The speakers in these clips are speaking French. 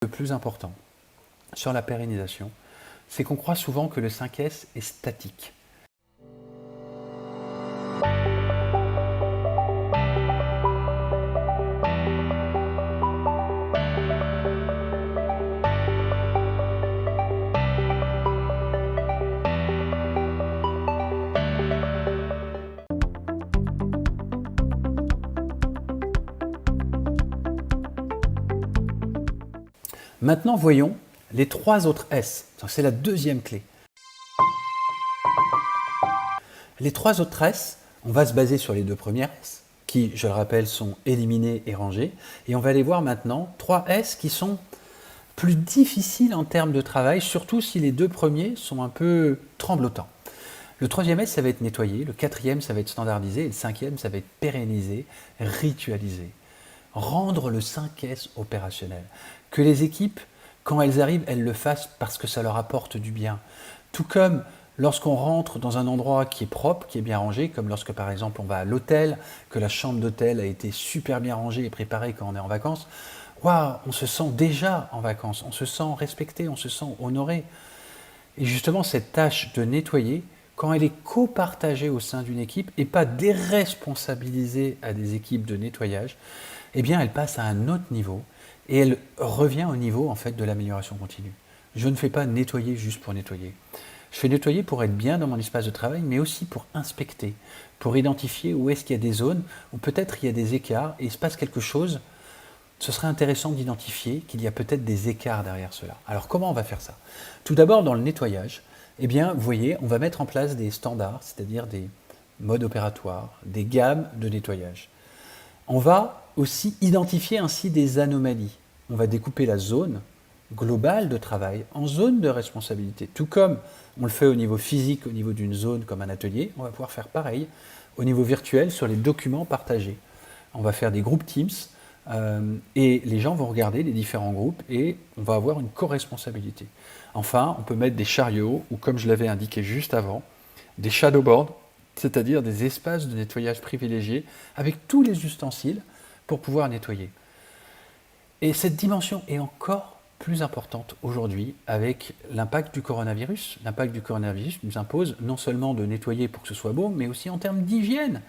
Le plus important sur la pérennisation, c'est qu'on croit souvent que le 5S est statique. Maintenant, voyons les 3 autres S. C'est la deuxième clé. Les 3 autres S, on va se baser sur les 2 premières S, qui, je le rappelle, sont éliminées et rangées. Et on va aller voir maintenant 3 S qui sont plus difficiles en termes de travail, surtout si les 2 premiers sont un peu tremblotants. Le 3e S, ça va être nettoyer. Le 4e, ça va être standardisé. Et le 5e, ça va être pérenniser, ritualiser. Rendre le 5S opérationnel. Que les équipes, quand elles arrivent, elles le fassent parce que ça leur apporte du bien. Tout comme lorsqu'on rentre dans un endroit qui est propre, qui est bien rangé, comme lorsque par exemple on va à l'hôtel, que la chambre d'hôtel a été super bien rangée et préparée quand on est en vacances, waouh, on se sent déjà en vacances, on se sent respecté, on se sent honoré. Et justement, cette tâche de nettoyer, quand elle est copartagée au sein d'une équipe et pas déresponsabilisée à des équipes de nettoyage, eh bien, elle passe à un autre niveau et elle revient au niveau en fait de l'amélioration continue. Je ne fais pas nettoyer juste pour nettoyer. Je fais nettoyer pour être bien dans mon espace de travail, mais aussi pour inspecter, pour identifier où est-ce qu'il y a des zones où peut-être il y a des écarts et il se passe quelque chose. Ce serait intéressant d'identifier qu'il y a peut-être des écarts derrière cela. Alors comment on va faire ça? Tout d'abord dans le nettoyage, eh bien, vous voyez, on va mettre en place des standards, c'est-à-dire des modes opératoires, des gammes de nettoyage. On va aussi identifier ainsi des anomalies. On va découper la zone globale de travail en zones de responsabilité. Tout comme on le fait au niveau physique, au niveau d'une zone comme un atelier, on va pouvoir faire pareil au niveau virtuel sur les documents partagés. On va faire des groupes Teams et les gens vont regarder les différents groupes et on va avoir une co-responsabilité. Enfin, on peut mettre des chariots ou, comme je l'avais indiqué juste avant, des shadowboards, c'est-à-dire des espaces de nettoyage privilégiés avec tous les ustensiles pour pouvoir nettoyer. Et cette dimension est encore plus importante aujourd'hui avec l'impact du coronavirus. L'impact du coronavirus nous impose non seulement de nettoyer pour que ce soit beau, mais aussi en termes d'hygiène.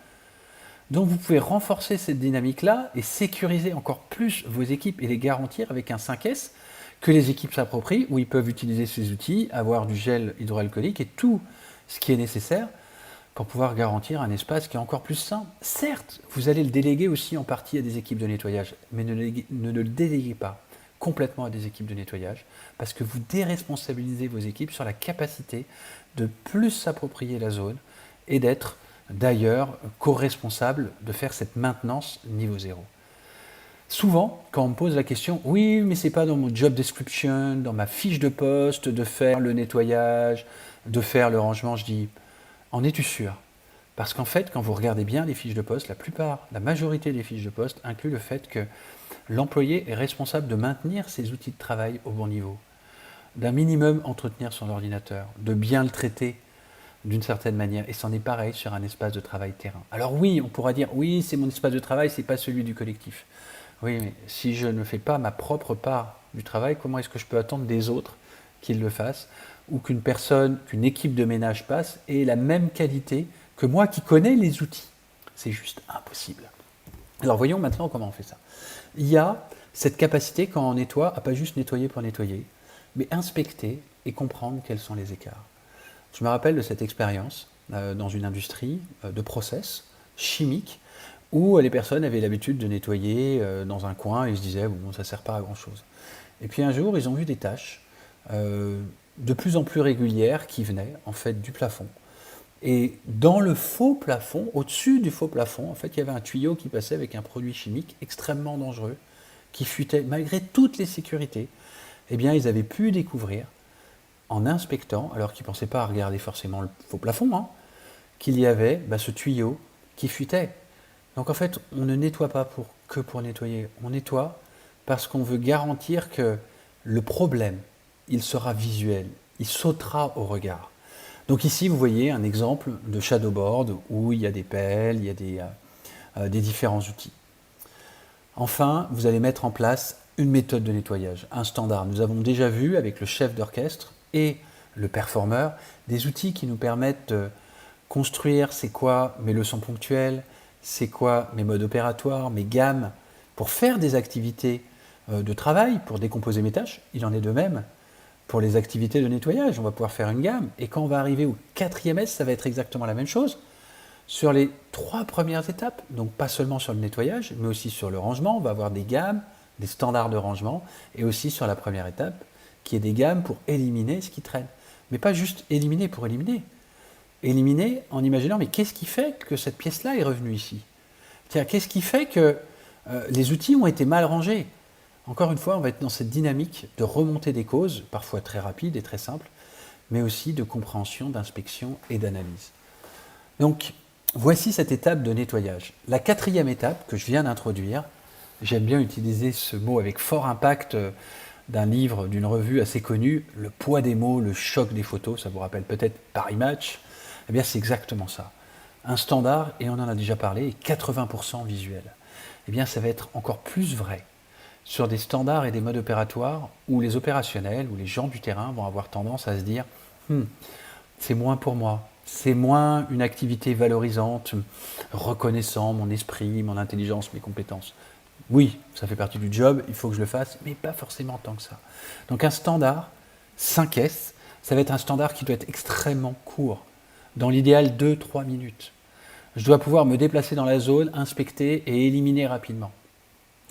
Donc vous pouvez renforcer cette dynamique-là et sécuriser encore plus vos équipes et les garantir avec un 5S que les équipes s'approprient, où ils peuvent utiliser ces outils, avoir du gel hydroalcoolique et tout ce qui est nécessaire pour pouvoir garantir un espace qui est encore plus sain. Certes, vous allez le déléguer aussi en partie à des équipes de nettoyage, mais ne le déléguez pas complètement à des équipes de nettoyage, parce que vous déresponsabilisez vos équipes sur la capacité de plus s'approprier la zone et d'être d'ailleurs co-responsables de faire cette maintenance niveau 0. Souvent, quand on me pose la question, oui, mais c'est pas dans mon job description, dans ma fiche de poste, de faire le nettoyage, de faire le rangement, je dis, en es-tu sûr? Parce qu'en fait, quand vous regardez bien les fiches de poste, la majorité des fiches de poste incluent le fait que l'employé est responsable de maintenir ses outils de travail au bon niveau, d'un minimum entretenir son ordinateur, de bien le traiter d'une certaine manière. Et c'en est pareil sur un espace de travail terrain. Alors oui, on pourra dire, oui, c'est mon espace de travail, c'est pas celui du collectif. Oui, mais si je ne fais pas ma propre part du travail, comment est-ce que je peux attendre des autres qu'ils le fassent, ou qu'une équipe de ménage passe et ait la même qualité que moi qui connais les outils? C'est juste impossible. Alors voyons maintenant comment on fait ça. Il y a cette capacité quand on nettoie à pas juste nettoyer pour nettoyer, mais inspecter et comprendre quels sont les écarts. Je me rappelle de cette expérience dans une industrie de process chimique où les personnes avaient l'habitude de nettoyer dans un coin et ils se disaient bon, ça ne sert pas à grand chose. Et puis un jour, ils ont vu des tâches de plus en plus régulières qui venaient en fait du plafond. Et dans le faux plafond, au-dessus du faux plafond, en fait, il y avait un tuyau qui passait avec un produit chimique extrêmement dangereux qui fuitait malgré toutes les sécurités. Eh bien, ils avaient pu découvrir en inspectant, alors qu'ils ne pensaient pas à regarder forcément le faux plafond, qu'il y avait ce tuyau qui fuitait. Donc en fait, on ne nettoie pas que pour nettoyer, on nettoie parce qu'on veut garantir que le problème, il sera visuel, il sautera au regard. Donc ici, vous voyez un exemple de shadowboard où il y a des pelles, il y a des différents outils. Enfin, vous allez mettre en place une méthode de nettoyage, un standard. Nous avons déjà vu avec le chef d'orchestre et le performeur des outils qui nous permettent de construire c'est quoi mes leçons ponctuelles, c'est quoi mes modes opératoires, mes gammes, pour faire des activités de travail, pour décomposer mes tâches. Il en est de même pour les activités de nettoyage. On va pouvoir faire une gamme. Et quand on va arriver au 4e S, ça va être exactement la même chose. Sur les 3 premières étapes, donc pas seulement sur le nettoyage, mais aussi sur le rangement, on va avoir des gammes, des standards de rangement, et aussi sur la première étape, qui est des gammes pour éliminer ce qui traîne. Mais pas juste éliminer pour éliminer. Éliminer en imaginant, mais qu'est-ce qui fait que cette pièce-là est revenue ici? Tiens, qu'est-ce qui fait que les outils ont été mal rangés? Encore une fois, on va être dans cette dynamique de remontée des causes, parfois très rapide et très simple, mais aussi de compréhension, d'inspection et d'analyse. Donc, voici cette étape de nettoyage. La 4e étape que je viens d'introduire, j'aime bien utiliser ce mot avec fort impact d'un livre, d'une revue assez connue, le poids des mots, le choc des photos, ça vous rappelle peut-être Paris Match. Eh bien, c'est exactement ça. Un standard, et on en a déjà parlé, est 80% visuel. Eh bien, ça va être encore plus vrai sur des standards et des modes opératoires où les opérationnels, où les gens du terrain vont avoir tendance à se dire c'est moins pour moi, c'est moins une activité valorisante, reconnaissant mon esprit, mon intelligence, mes compétences. Oui, ça fait partie du job, il faut que je le fasse, mais pas forcément tant que ça. Donc un standard 5S, ça va être un standard qui doit être extrêmement court, dans l'idéal 2-3 minutes. Je dois pouvoir me déplacer dans la zone, inspecter et éliminer rapidement.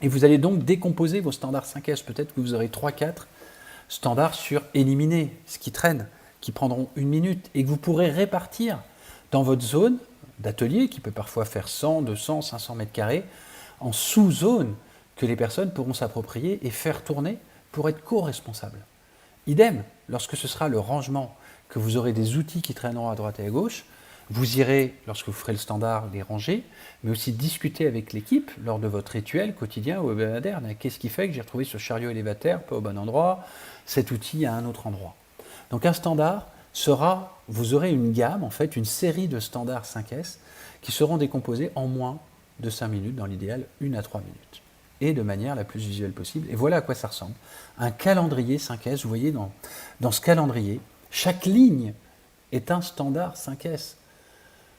Et vous allez donc décomposer vos standards 5S. Peut-être que vous aurez 3-4 standards sur éliminer ce qui traîne, qui prendront 1 minute, et que vous pourrez répartir dans votre zone d'atelier, qui peut parfois faire 100, 200, 500 mètres carrés, en sous-zones que les personnes pourront s'approprier et faire tourner pour être co-responsables. Idem, lorsque ce sera le rangement, que vous aurez des outils qui traîneront à droite et à gauche, vous irez, lorsque vous ferez le standard, les ranger, mais aussi discuter avec l'équipe lors de votre rituel quotidien ou hebdomadaire. Qu'est-ce qui fait que j'ai retrouvé ce chariot élévateur pas au bon endroit, cet outil à un autre endroit? Donc un standard sera, vous aurez une gamme, en fait, une série de standards 5S qui seront décomposés en moins de 5 minutes, dans l'idéal 1 à 3 minutes, et de manière la plus visuelle possible. Et voilà à quoi ça ressemble. Un calendrier 5S, vous voyez dans ce calendrier, chaque ligne est un standard 5S.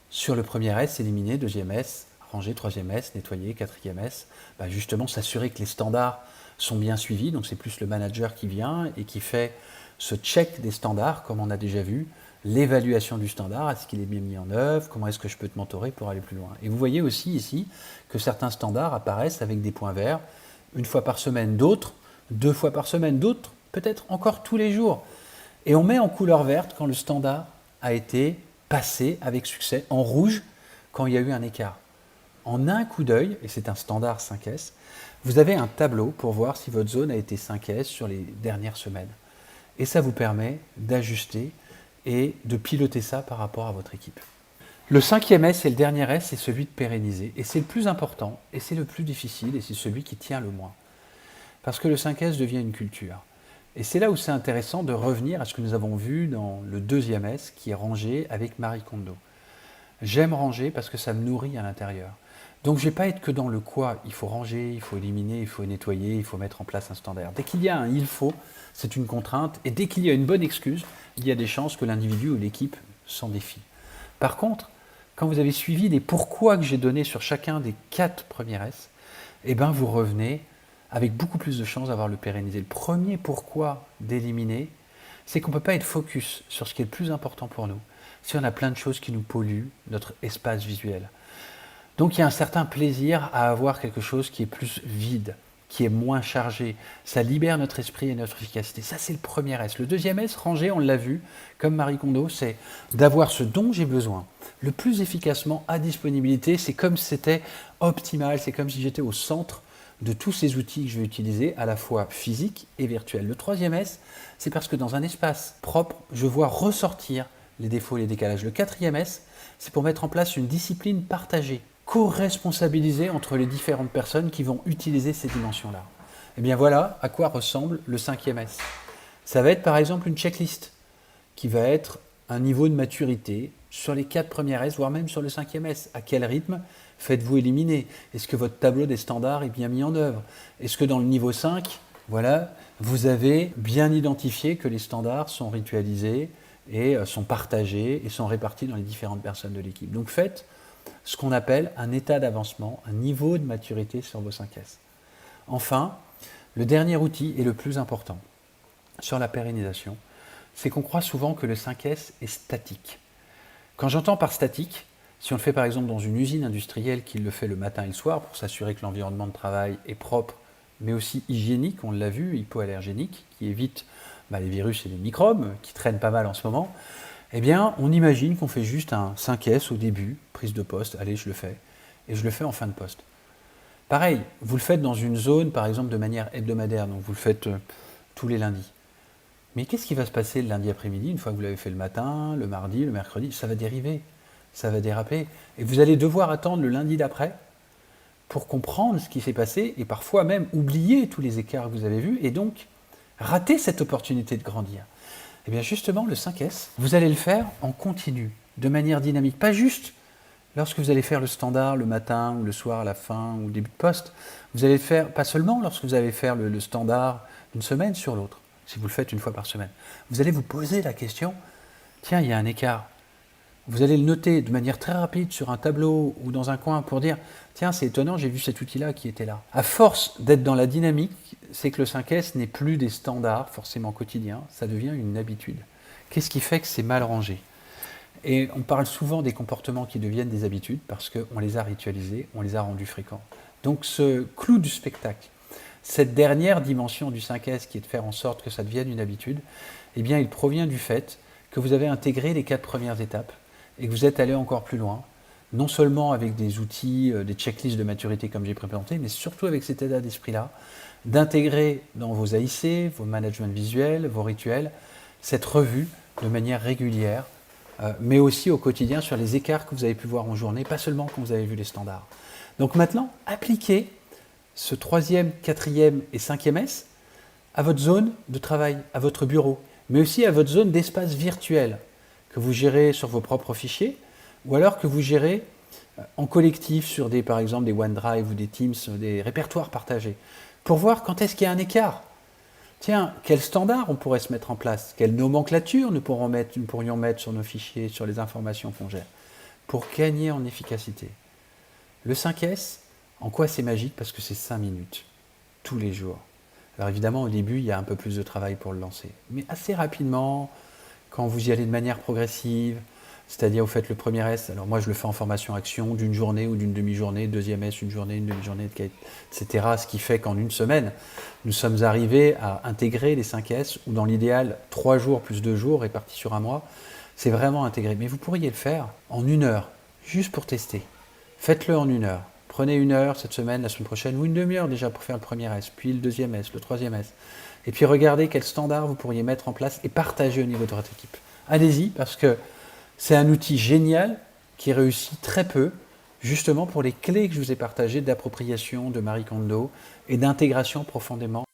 Sur le premier S, éliminer, 2e S, ranger, 3e S, nettoyer, 4e S, justement s'assurer que les standards sont bien suivis, donc c'est plus le manager qui vient et qui fait ce check des standards, comme on a déjà vu, l'évaluation du standard, est-ce qu'il est bien mis en œuvre, comment est-ce que je peux te mentorer pour aller plus loin. Et vous voyez aussi ici que certains standards apparaissent avec des points verts, 1 fois par semaine, d'autres 2 fois par semaine, d'autres peut-être encore tous les jours. Et on met en couleur verte quand le standard a été passé avec succès, en rouge quand il y a eu un écart. En un coup d'œil, et c'est un standard 5S, vous avez un tableau pour voir si votre zone a été 5S sur les dernières semaines. Et ça vous permet d'ajuster et de piloter ça par rapport à votre équipe. Le 5e S et le dernier S, c'est celui de pérenniser. Et c'est le plus important, et c'est le plus difficile, et c'est celui qui tient le moins. Parce que le 5S devient une culture. Et c'est là où c'est intéressant de revenir à ce que nous avons vu dans le 2e S, qui est ranger avec Marie Kondo. J'aime ranger parce que ça me nourrit à l'intérieur. Donc je ne vais pas être que dans le quoi, il faut ranger, il faut éliminer, il faut nettoyer, il faut mettre en place un standard. Dès qu'il y a un il faut, c'est une contrainte, et dès qu'il y a une bonne excuse, il y a des chances que l'individu ou l'équipe s'en défie. Par contre, quand vous avez suivi les pourquoi que j'ai donnés sur chacun des 4 premiers S, vous revenez avec beaucoup plus de chances d'avoir le pérennisé. Le premier pourquoi d'éliminer, c'est qu'on ne peut pas être focus sur ce qui est le plus important pour nous, si on a plein de choses qui nous polluent notre espace visuel. Donc il y a un certain plaisir à avoir quelque chose qui est plus vide, qui est moins chargé. Ça libère notre esprit et notre efficacité. Ça, c'est le premier S. Le 2e S, ranger, on l'a vu, comme Marie Kondo, c'est d'avoir ce dont j'ai besoin le plus efficacement à disponibilité. C'est comme si c'était optimal, c'est comme si j'étais au centre de tous ces outils que je vais utiliser, à la fois physiques et virtuels. Le 3e S, c'est parce que dans un espace propre, je vois ressortir les défauts et les décalages. Le 4e S, c'est pour mettre en place une discipline partagée, co-responsabilisée entre les différentes personnes qui vont utiliser ces dimensions-là. Et bien voilà à quoi ressemble le 5e S. Ça va être par exemple une checklist qui va être un niveau de maturité sur les 4 premiers S, voire même sur le 5e S. À quel rythme faites-vous éliminer? Est-ce que votre tableau des standards est bien mis en œuvre? Est-ce que dans le niveau 5, voilà, vous avez bien identifié que les standards sont ritualisés et sont partagés et sont répartis dans les différentes personnes de l'équipe? Donc faites ce qu'on appelle un état d'avancement, un niveau de maturité sur vos 5S. Enfin, le dernier outil et le plus important sur la pérennisation, c'est qu'on croit souvent que le 5S est statique. Quand j'entends par statique, si on le fait par exemple dans une usine industrielle qui le fait le matin et le soir pour s'assurer que l'environnement de travail est propre, mais aussi hygiénique, on l'a vu, hypoallergénique, qui évite les virus et les microbes qui traînent pas mal en ce moment, eh bien on imagine qu'on fait juste un 5S au début, prise de poste, allez je le fais, et je le fais en fin de poste. Pareil, vous le faites dans une zone par exemple de manière hebdomadaire, donc vous le faites tous les lundis. Mais qu'est-ce qui va se passer le lundi après-midi, une fois que vous l'avez fait le matin, le mardi, le mercredi? Ça va dériver, ça va déraper. Et vous allez devoir attendre le lundi d'après pour comprendre ce qui s'est passé et parfois même oublier tous les écarts que vous avez vus et donc rater cette opportunité de grandir. Et bien justement, le 5S, vous allez le faire en continu, de manière dynamique. Pas juste lorsque vous allez faire le standard le matin ou le soir à la fin ou au début de poste. Vous allez le faire, pas seulement lorsque vous allez faire le standard d'une semaine sur l'autre, si vous le faites une fois par semaine. Vous allez vous poser la question, tiens, il y a un écart. Vous allez le noter de manière très rapide sur un tableau ou dans un coin pour dire, tiens, c'est étonnant, j'ai vu cet outil-là qui était là. À force d'être dans la dynamique, c'est que le 5S n'est plus des standards forcément quotidiens, ça devient une habitude. Qu'est-ce qui fait que c'est mal rangé? Et on parle souvent des comportements qui deviennent des habitudes parce qu'on les a ritualisés, on les a rendus fréquents. Donc ce clou du spectacle, cette dernière dimension du 5S qui est de faire en sorte que ça devienne une habitude, eh bien il provient du fait que vous avez intégré les 4 premières étapes et que vous êtes allé encore plus loin, non seulement avec des outils, des checklists de maturité comme j'ai présenté, mais surtout avec cet état d'esprit-là, d'intégrer dans vos AIC, vos management visuels, vos rituels, cette revue de manière régulière, mais aussi au quotidien sur les écarts que vous avez pu voir en journée, pas seulement quand vous avez vu les standards. Donc maintenant, appliquez ce 3e, 4e et 5e S à votre zone de travail, à votre bureau, mais aussi à votre zone d'espace virtuel que vous gérez sur vos propres fichiers ou alors que vous gérez en collectif sur par exemple des OneDrive ou des Teams, des répertoires partagés, pour voir quand est-ce qu'il y a un écart. Tiens, quel standard on pourrait se mettre en place? Quelle nomenclature nous pourrions mettre sur nos fichiers, sur les informations qu'on gère, pour gagner en efficacité? Le 5S, en quoi c'est magique? Parce que c'est 5 minutes, tous les jours. Alors évidemment, au début, il y a un peu plus de travail pour le lancer. Mais assez rapidement, quand vous y allez de manière progressive, c'est-à-dire vous faites le premier S, alors moi je le fais en formation action d'une journée ou d'une demi-journée, deuxième S, une journée, une demi-journée, etc. Ce qui fait qu'en une semaine, nous sommes arrivés à intégrer les 5 S, ou dans l'idéal, 3 jours plus 2 jours répartis sur un mois. C'est vraiment intégré. Mais vous pourriez le faire en 1 heure, juste pour tester. Faites-le en 1 heure. Prenez 1 heure cette semaine, la semaine prochaine, ou une demi-heure déjà pour faire le premier S, puis le deuxième S, le troisième S. Et puis regardez quel standard vous pourriez mettre en place et partager au niveau de votre équipe. Allez-y, parce que c'est un outil génial qui réussit très peu, justement pour les clés que je vous ai partagées d'appropriation de Marie Kondo et d'intégration profondément